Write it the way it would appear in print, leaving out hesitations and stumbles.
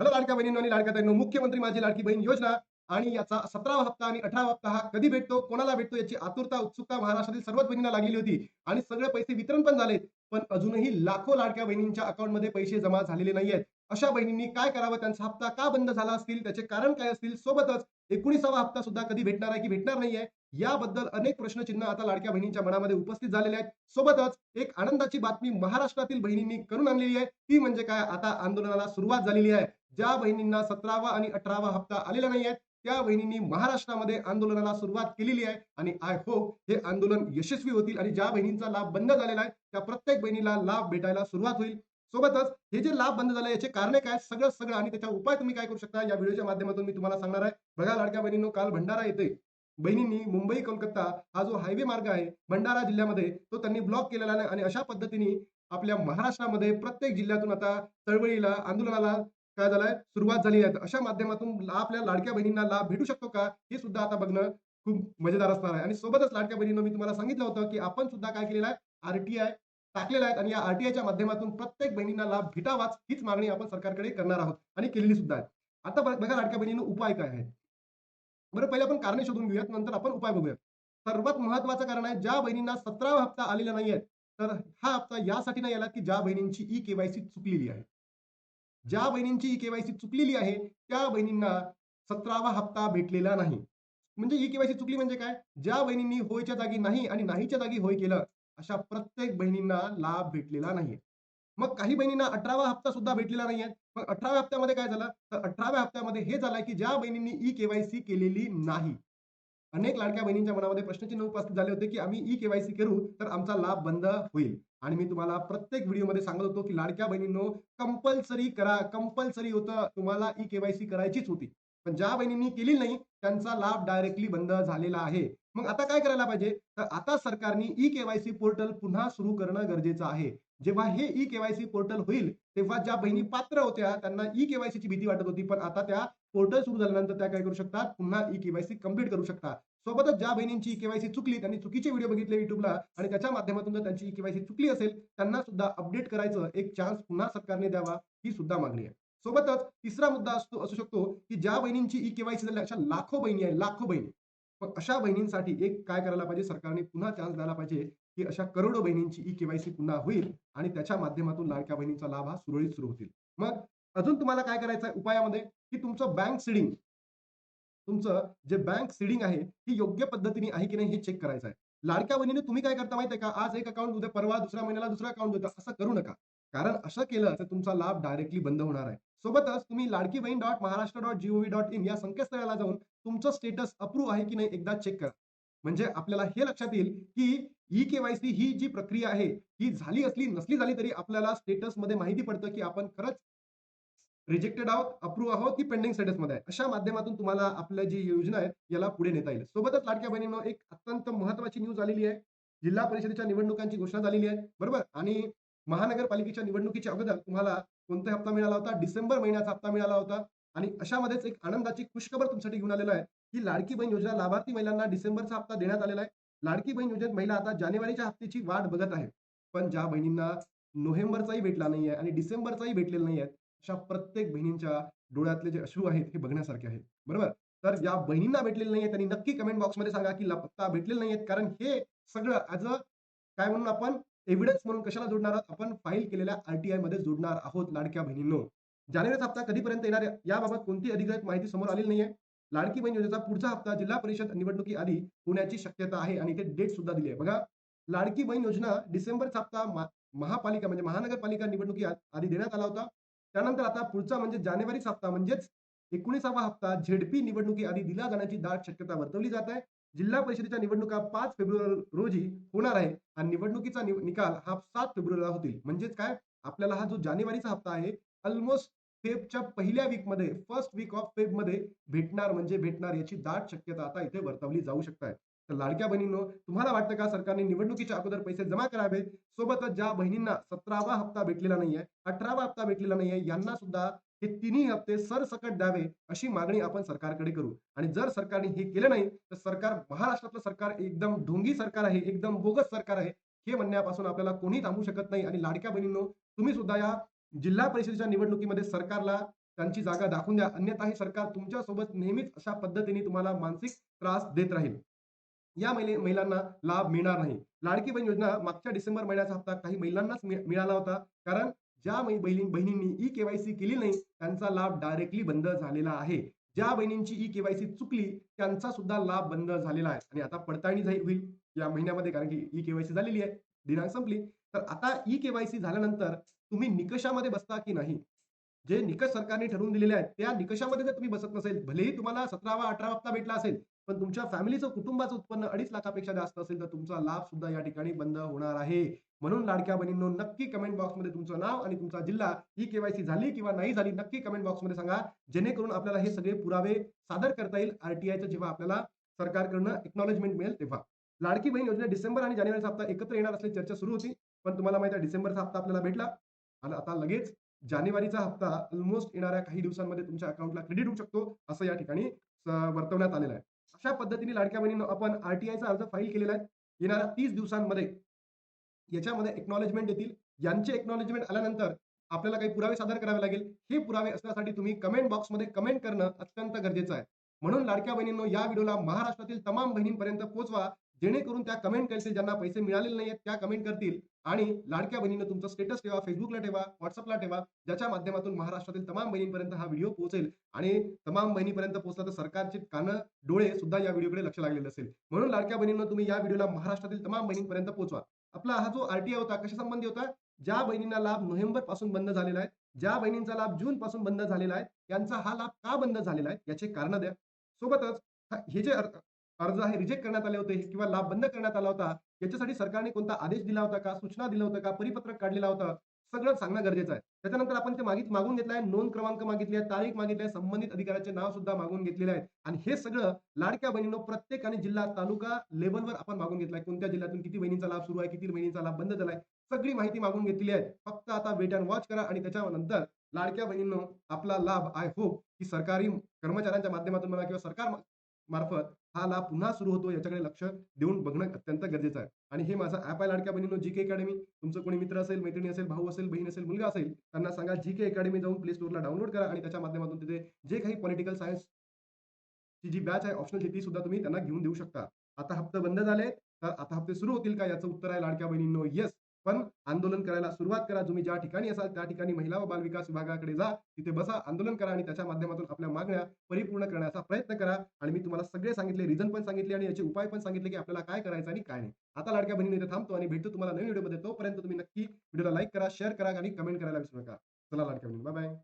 Hello लाडक्या बहिणींनो आणि लाडक्या ताईंनो, मुख्यमंत्री माझी लाडकी बहीण योजना आणि याचा 17वा हप्ता आणि 18वा हप्ता हा कधी भेटतो, कोणाला भेटतो याची आतुरता, उत्सुकता महाराष्ट्रातील सर्वच बहिणींना लागलेली होती आणि सगळे पैसे वितरण पण झालेत. पण अजूनही लाखो लाडक्या बहिणींच्या अकाउंटमध्ये पैसे जमा झालेले नाहीयेत. अशा बहिणींनी काय करावं? त्यांचा हप्ता का बंद झाला असतील? त्याचे कारण काय असतील? सोबतच 19वा हप्ता सुद्धा कधी भेटणार आहे की भेटणार नाहीये? याबद्दल अनेक प्रश्नचिन्ह आता लाडक्या बहिणींच्या मनामध्ये उपस्थित झालेले आहेत. सोबतच एक आनंदाची बातमी महाराष्ट्रातील बहिणींनी करून आणलेली आहे. ती म्हणजे काय? आता आंदोलनाला सुरुवात झालेली आहे. ज्या बहिणींना 17वा आणि 18वा हप्ता आलेला नाहीये, त्या बहिणींनी महाराष्ट्रामध्ये आंदोलनाला सुरुवात केलेली आहे आणि आय होप हे आंदोलन यशस्वी होतील आणि ज्या बहिणींचा लाभ बंद झालेला आहे, त्या प्रत्येक बहिणीला लाभ भेटायला सुरुवात होईल. सोबतच हे जे लाभ बंद झाले याचे कारणे काय? सगळं आणि त्याचा उपाय तुम्ही काय करू शकता? या व्हिडिओच्या माध्यमातून मी तुम्हाला सांगणार आहे. बघा लाडक्या बहिणींनो, काल भंडारा येते. बहिणींनी मुंबई कोलकाता हा जो हायवे मार्ग आहे भंडारा जिल्ह्यामध्ये, तो त्यांनी ब्लॉक केलेला आहे आणि अशा पद्धतीने आपल्या महाराष्ट्रामध्ये प्रत्येक जिल्ह्यातून आता चळवळीला, आंदोलनाला काय झालंय? सुरुवात झाली आहे. अशा माध्यमातून आपल्या लाडक्या बहिणींना लाभ भेटू शकतो का? हे सुद्धा आता बघणं खूप मजेदार असणार आहे. आणि सोबतच लाडक्या बहिणींनो, मी तुम्हाला सांगितलं होतं, की आपण सुद्धा काय केलेलं आहे? आर-टी-आय टाकलेला आहे आणि या आर-टी-आयच्या माध्यमातून प्रत्येक बहिणींना लाभ भेटावाच हीच मागणी आपण सरकारकडे करणार आहोत आणि केलेली सुद्धा आहे. आता बघा लाडक्या बहिणींनो, उपाय काय आहे? बरं, पहिले आपण कारणे शोधून घेऊयात, नंतर आपण उपाय बघूयात. सर्वात महत्त्वाचं कारण आहे, ज्या बहिणींना 17वा हप्ता आलेला नाहीये, तर हा हप्ता यासाठी नाही आला, की ज्या बहिणींची ई-के-वाय-सी चुकलेली आहे. ज्या बहिणींची ई-के-वाय-सी चुकलेली आहे, त्या बहिणींना 17वा हप्ता भेटलेला नाही. म्हणजे ई-के-वाय-सी चुकली म्हणजे काय? ज्या बहिणींनी होयच्या जागी नाही आणि नाहीच्या जागी होय केलं, अशा प्रत्येक बहिणींना लाभ भेटलेला नाहीये. मग काही बहिणींना 18वा हप्ता सुद्धा भेटलेला नाहीये. मग 18व्या हप्त्यामध्ये काय झालं? तर 18व्या हप्त्यामध्ये हे झालंय, की ज्या बहिणींनी ई-के-वाय-सी केलेली नाही. अनेक लाडक्या बहिणींच्या मनामध्ये प्रश्नचिन्ह उपस्थित झाले होते, की आम्ही ई-के-वाय-सी करू, तर आमचा लाभ बंद होईल. आणि मी तुम्हाला प्रत्येक व्हिडिओमध्ये सांगत होतो, की लाडक्या बहिणींनो, कंपल्सरी करा. कंपल्सरी होतं. तुम्हाला ई-के-वाय-सी करायचीच होती. पण ज्या बहिणींनी केली नाही, त्यांचा लाभ डायरेक्टली बंद झालेला आहे. मग आता काय करायला पाहिजे? तर आता सरकारने ई-के-वाय-सी पोर्टल पुन्हा सुरू करणं गरजेचं आहे. जेव्हा हे ई-के-वाय-सी पोर्टल होईल, तेव्हा ज्या बहिणी पात्र होत्या, त्यांना ई-के-वाय-सीची भीती वाटत होती. पण आता त्या पोर्टल सुरू झाल्यानंतर त्या काय करू शकतात? पुन्हा ई-के-वाय-सी कंप्लीट करू शकतात. सोबतच ज्या बहिणींची ई-के-वाय-सी चुकली, त्यांनी चुकीचे व्हिडिओ बघितले YouTubeला आणि त्याच्या माध्यमातून जर त्यांची ई-के-वाय-सी चुकली असेल, त्यांना सुद्धा अपडेट करायचं एक चान्स पुन्हा सरकारने द्यावा, ही सुद्धा मागणी आहे. सोबतच तिसरा मुद्दा असू शकतो, की ज्या बहिणींची ई-के-वाय-सी झाली, अशा लाखो बहिणी आहेत, लाखो बहिणी. मग अशा बहिणींसाठी एक काय करायला पाहिजे? सरकारने पुन्हा चान्स द्यायला पाहिजे, की अशा करोडो बहिणींची ई-के-वाय-सी पुन्हा होईल आणि त्याच्या माध्यमातून लाडक्या बहिणींचा लाभ हा सुरळीत सुरू होतील. मग अजून तुम्हाला काय करायचं आहे उपायामध्ये, की तुमचं बँक सीडिंग तुमचं जे बँक सीडिंग आहे, ही योग्य पद्धतीने आहे की नाही हे चेक करायचं आहे. लाडक्या बहिणीने तुम्ही काय करता माहिती आहे का? आज एक अकाउंट, उद्या परवा दुसऱ्या महिन्याला दुसरं अकाउंट देता. असं करू नका. कारण असं केलं तर तुमचा लाभ डायरेक्टली बंद होणार आहे. सोबतच तुम्ही लाडकी बहीण .महाराष्ट्र.gov.in या संकेतस्थळाला जाऊन तुमचं स्टेटस अप्रूव्ह आहे की नाही एकदा चेक करा. म्हणजे आपल्याला हे लक्षात येईल, की ई-के-वाय-सी ही जी प्रक्रिया आहे, ही झाली असली नसली झाली तरी आपल्याला स्टेटसमध्ये माहिती पडतं, की आपण खरंच रिजेक्टेड आहोत, अप्रूव्ह आहोत, की पेंडिंग स्टेटसमध्ये आहे. अशा माध्यमातून तुम्हाला आपल्या जी योजना आहे, याला पुढे नेता येईल. सोबतच लाडक्या बहिणींनो, एक अत्यंत महत्त्वाची न्यूज आलेली आहे. जिल्हा परिषदेच्या निवडणुकांची घोषणा झालेली आहे, बरोबर? आणि महानगरपालिकेच्या निवडणुकीच्या अगोदर तुम्हाला कोणता हप्ता मिळाला होता? डिसेंबर महिन्याचा हप्ता मिळाला होता. आणि अशामध्येच एक आनंदाची खुशखबर तुमच्यासाठी घेऊन आलेलो आहे, की लाडकी बहीण योजना लाभार्थी महिलांना डिसेंबरचा हप्ता देण्यात आलेला आहे. लाडकी बहीण योजनेत महिला आता जानेवारीच्या हप्त्याची वाट बघत आहे. पण ज्या बहिणींना नोव्हेंबरचाही भेटला नाहीये आणि डिसेंबरचाही भेटलेला नाहीये, अशा प्रत्येक बहिणींच्या डोळ्यातले जे अश्रू आहेत हे बघण्यासारखे आहेत. बरोबर? तर ज्या बहिणींना भेटलेले नाहीये त्यांनी नक्की कमेंट बॉक्समध्ये सांगा, की हप्ता भेटलेले नाहीयेत. कारण हे सगळं ॲज अ काय म्हणून आपण एव्हिडन्स म्हणून कशाला जोडणार आहोत? आपण फाईल केलेल्या आर-टी-आयमध्ये जोडणार आहोत लाडक्या बहिणींनो. जानेवारीचा हप्ता कधीपर्यंत येणार आहे? याबाबत कोणती अधिकृत माहिती समोर आलेली नाहीये. लाडकी बहीण योजनेचा पुढचा हप्ता जिल्हा परिषद निवडणुकीआधी होण्याची शक्यता आहे आणि इथे डेट सुद्धा दिली आहे. बघा, लाडकी बहीण योजना डिसेंबरचा हप्ता महापालिका म्हणजे महानगरपालिका निवडणुकी आधी देण्यात आला होता. त्यानंतर आता पुढचा म्हणजे जानेवारीचा हप्ता म्हणजेच 19वा हप्ता झेडपी निवडणुकी आधी दिला जाण्याची दाट शक्यता वर्तवली जात आहे. जिल्हा परिषदेच्या निवडणुका 5 फेब्रुवारी रोजी होणार आहे आणि निवडणुकीचा निकाल हा 7 फेब्रुवारीला होतील. म्हणजेच काय? आपल्याला हा जो जानेवारीचा हप्ता आहे, अल्मोस्ट फेबच्या पहिल्या वीकमध्ये, फर्स्ट वीक ऑफ फेबमध्ये भेटणार म्हणजे भेटणार याची दाट शक्यता आता इथे वर्तवली जाऊ शकते. तर लाडक्या बहिणींनो, तुम्हाला वाटतं का सरकारने निवडणुकीच्या अगोदर पैसे जमा करावे? सोबतच ज्या बहिणींना 17वा हप्ता भेटलेला नाहीये, 18वा हप्ता भेटलेला नाहीये, यांना सुद्धा हे तिन्ही हप्ते सरसकट द्यावे, अशी मागणी आपण सरकारकडे करू. आणि जर सरकारने हे केलं नाही, तर महाराष्ट्रातलं सरकार एकदम ढोंगी सरकार आहे, एकदम बोगस सरकार आहे, हे म्हणण्यापासून आपल्याला कोणी थांबवू शकत नाही. आणि लाडक्या बहिणींनो, तुम्ही सुद्धा या जिल्हा परिषदेच्या निवडणुकीमध्ये सरकारला त्यांची जागा दाखवून द्या. अन्यथा हे सरकार तुमच्यासोबत नेहमीच अशा पद्धतीने तुम्हाला मानसिक त्रास देत राहील. या महिलांना लाभ मिळणार नाही. लाडकी बहीण योजना मागच्या डिसेंबर महिन्याचा हप्ता काही महिलांनाच मिळाला होता. कारण ज्या बहिणींनी ई-के-वाय-सी केली नाही, त्यांचा लाभ डायरेक्टली बंद झालेला आहे. ज्या बहिणींची ई-के-वाय-सी चुकली, त्यांचा सुद्धा लाभ बंद झालेला आहे. आणि आता पडताळणी होईल या महिन्यामध्ये, कारण की ई-के-वाय-सी झालेली आहे. दिनांक संपली. तर आता ई-के-वाय-सी झाल्यानंतर तुम्ही निकषामध्ये बसता की नाही? जे निकष सरकारने ठरवून दिलेले आहेत, त्या निकषामध्ये जर तुम्ही बसत नसेल, भलेही तुम्हाला 17वा 18वा हप्ता भेटला असेल, पण तुमच्या फॅमिलीचं, कुटुंबाचं उत्पन्न 2.5 लाखापेक्षा जास्त असेल, तर तुमचा लाभ सुद्धा या ठिकाणी बंद होणार आहे. म्हणून लाडक्या बहिणींनो, नक्की कमेंट बॉक्समध्ये तुमचं नाव आणि तुमचा जिल्हा, ही के-वाय-सी झाली किंवा नाही झाली, नक्की कमेंट बॉक्समध्ये सांगा. जेणेकरून आपल्याला हे सगळे पुरावे सादर करता येईल आर-टी-आयचं, जेव्हा आपल्याला सरकारकडून एक्नॉलेजमेंट मिळेल तेव्हा. लाडकी बहीण योजना डिसेंबर आणि जानेवारीचा हप्ता एकत्र येणार असल्याची चर्चा सुरू होती. पण तुम्हाला माहिती आहे, डिसेंबरचा हप्ता आपल्याला भेटला आणि आता लगेच जानेवारीचा हप्ता ऑलमोस्ट येणाऱ्या काही दिवसांमध्ये तुमच्या अकाउंटला क्रेडिट होऊ शकतो, असं या ठिकाणी वर्तवण्यात आलेलं आहे. अशा पद्धतीने लाडक्या बहिणींनो, आपण आर-टी-आयचा अर्ज फाईल केलेला आहे. येणाऱ्या 30 दिवसांमध्ये याच्यामध्ये एक्नॉलेजमेंट येतील. यांचे एक्नॉलेजमेंट आल्यानंतर आपल्याला काही पुरावे सादर करावे लागेल. हे पुरावे असण्यासाठी तुम्ही कमेंट बॉक्समध्ये कमेंट करणं अत्यंत गरजेचं आहे. म्हणून लाडक्या बहिणींनो, या व्हिडिओला महाराष्ट्रातील तमाम बहिणींपर्यंत पोहोचवा, जेणेकरून त्या कमेंट करतील, ज्यांना पैसे मिळालेले नाहीयेत त्या कमेंट करतील. आणि लाडक्या बहिणींनो, तुमचं स्टेटस ठेवा, Facebookला ठेवा, WhatsAppला ठेवा, ज्याच्या माध्यमातून महाराष्ट्रातील तमाम बहिणींपर्यंत हा व्हिडिओ पोहोचेल. आणि तमाम बहिणीपर्यंत पोहोचला तर सरकारचे कानं, डोळे सुद्धा या व्हिडिओकडे लक्ष लागलेलं असेल. म्हणून लाडक्या बहिणींनो, तुम्ही या व्हिडिओला महाराष्ट्रातील तमाम बहिणींपर्यंत पोहोचवा. आपला हा जो आर-टी-आय होता, कशासंबंधी होता? ज्या बहिणींना लाभ नोव्हेंबर पासून बंद झालेला आहे, ज्या बहिणींचा लाभ जून पासून बंद झालेला आहे, यांचा हा लाभ का बंद झालेला आहे, याचे कारण द्या. सोबतच हे जे अर्ज आहे रिजेक्ट करण्यात आले होते किंवा लाभ बंद करण्यात आला होता, याच्यासाठी सरकारने कोणता आदेश दिला होता का, सूचना दिलं होतं का, परिपत्रक काढलेला होता, सगळं सांगणं गरजेचं आहे. त्याच्यानंतर आपण ते मागून घेतलं आहे, नोंद क्रमांक मागितली आहे, तारीख मागितली आहे, संबंधित अधिकाऱ्याचे नाव सुद्धा मागून घेतलेले आहे. आणि हे सगळं लाडक्या बहिणींनो, प्रत्येकाने जिल्हा, तालुका लेव्हलवर आपण मागून घेतलाय. कोणत्या जिल्ह्यातून किती बहिणींचा लाभ सुरू आहे, किती बहिणींचा लाभ बंद झालाय, सगळी माहिती मागून घेतलेली आहे. फक्त आता वेट अँड वॉच करा आणि त्याच्यानंतर लाडक्या बहिणींनो, आपला लाभ आय होप की सरकारी कर्मचाऱ्यांच्या माध्यमातून म्हणा किंवा सरकार मार्फत हा लाभ पुन्हा सुरू होतो, याच्याकडे लक्ष देऊन बघणं अत्यंत गरजेचं आहे. आणि हे माझा ॲप आहे लाडक्या बहिणींनो, जी-के अकॅडमी. तुमचं कोणी मित्र असेल, मैत्रिणी असेल, भाऊ असेल, बहीण असेल, मुलगा असेल, त्यांना सांगा जी-के अकॅडमी जाऊन प्ले स्टोअरला डाउनलोड करा आणि त्याच्या माध्यमातून तिथे जे काही पॉलिटिकल सायन्स ची जी बॅच आहे ऑप्शनलची, ती सुद्धा तुम्ही त्यांना घेऊन देऊ शकता. आता हप्ते बंद झाले, तर आता हप्ते सुरू होतील का? याचं उत्तर आहे लाडक्या बहिणींनो, येस. पण आंदोलन करायला सुरुवात करा. तुम्ही ज्या ठिकाणी असाल त्या ठिकाणी महिला व बालविकास विभागाकडे जा, तिथे बसा, आंदोलन करा आणि त्याच्या माध्यमातून आपल्या मागण्या परिपूर्ण करण्याचा प्रयत्न करा. आणि मी तुम्हाला सगळे सांगितले, रिझन पण सांगितले आणि याचे उपाय पण सांगितले, की आपल्याला काय करायचं आणि काय नाही. आता लाडक्या बहिणींनो, इथे थांबतो आणि भेटतो तुम्हाला नवीन व्हिडिओमध्ये. तोपर्यंत तुम्ही नक्की व्हिडिओला लाईक करा, शेअर करा आणि कमेंट करायला विसरू नका. चला लाडक्या बहिणी, बाय बाय.